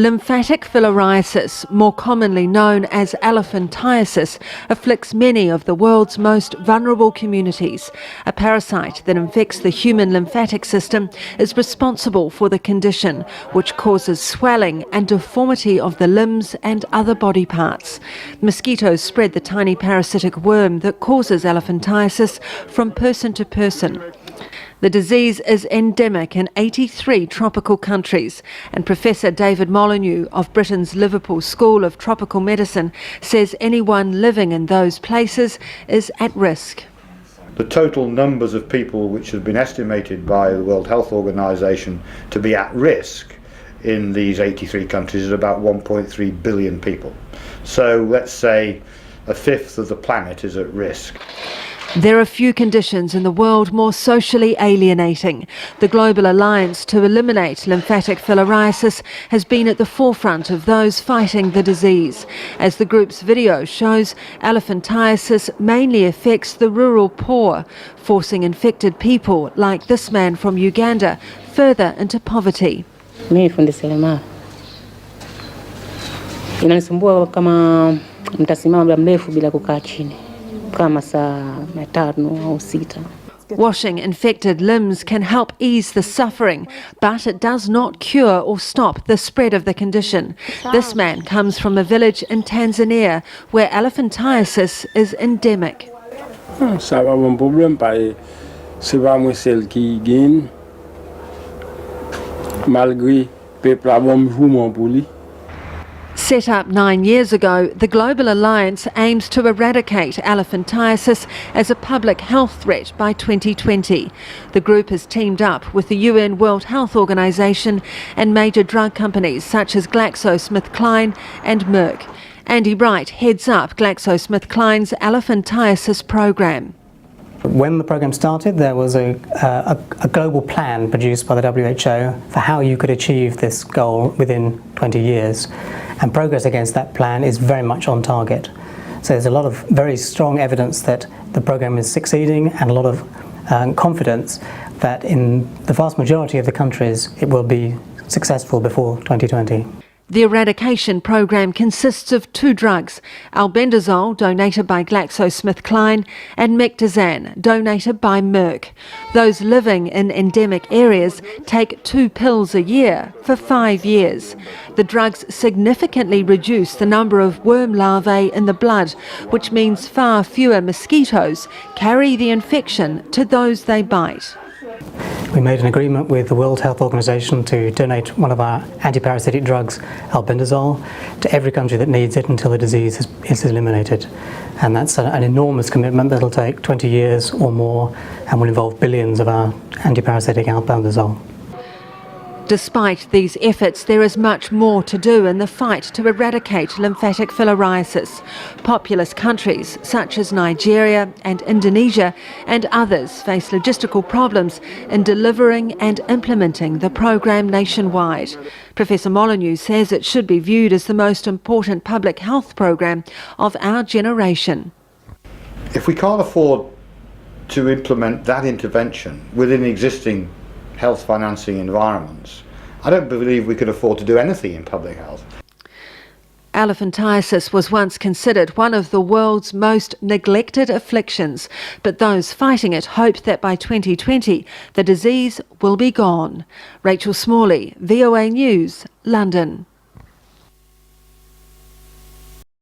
Lymphatic filariasis, more commonly known as elephantiasis, afflicts many of the world's most vulnerable communities. A parasite that infects the human lymphatic system is responsible for the condition, which causes swelling and deformity of the limbs and other body parts. Mosquitoes spread the tiny parasitic worm that causes elephantiasis from person to person. The disease is endemic in 83 tropical countries, and Professor David Molyneux of Britain's Liverpool School of Tropical Medicine says anyone living in those places is at risk. The total numbers of people which have been estimated by the World Health Organization to be at risk in these 83 countries is about 1.3 billion people. So let's say a fifth of the planet is at risk. There are few conditions in the world more socially alienating. The Global Alliance to Eliminate Lymphatic Filariasis has been at the forefront of those fighting the disease. As the group's video shows, elephantiasis mainly affects the rural poor, forcing infected people like this man from Uganda further into poverty. Mimi fundi seremala. Inanisumbua kama mtasimama muda mrefu bila kukaa chini. Washing infected limbs can help ease the suffering, but it does not cure or stop the spread of the condition. This man comes from a village in Tanzania where elephantiasis is endemic. Set up 9 years ago, the Global Alliance aims to eradicate elephantiasis as a public health threat by 2020. The group has teamed up with the UN World Health Organization and major drug companies such as GlaxoSmithKline and Merck. Andy Wright heads up GlaxoSmithKline's elephantiasis program. When the programme started, there was a global plan produced by the WHO for how you could achieve this goal within 20 years. And progress against that plan is very much on target. So there's a lot of very strong evidence that the programme is succeeding and a lot of confidence that in the vast majority of the countries it will be successful before 2020. The eradication program consists of 2 drugs, albendazole, donated by GlaxoSmithKline, and mectizan, donated by Merck. Those living in endemic areas take 2 pills a year for 5 years. The drugs significantly reduce the number of worm larvae in the blood, which means far fewer mosquitoes carry the infection to those they bite. We made an agreement with the World Health Organization to donate one of our antiparasitic drugs, albendazole, to every country that needs it until the disease is eliminated. And that's an enormous commitment that'll take 20 years or more and will involve billions of our antiparasitic albendazole. Despite these efforts, there is much more to do in the fight to eradicate lymphatic filariasis. Populous countries such as Nigeria and Indonesia and others face logistical problems in delivering and implementing the program nationwide. Professor Molyneux says it should be viewed as the most important public health program of our generation. If we can't afford to implement that intervention within existing health financing environments, I don't believe we could afford to do anything in public health. Elephantiasis was once considered one of the world's most neglected afflictions, but those fighting it hope that by 2020 the disease will be gone. Rachel Smalley, VOA News, London.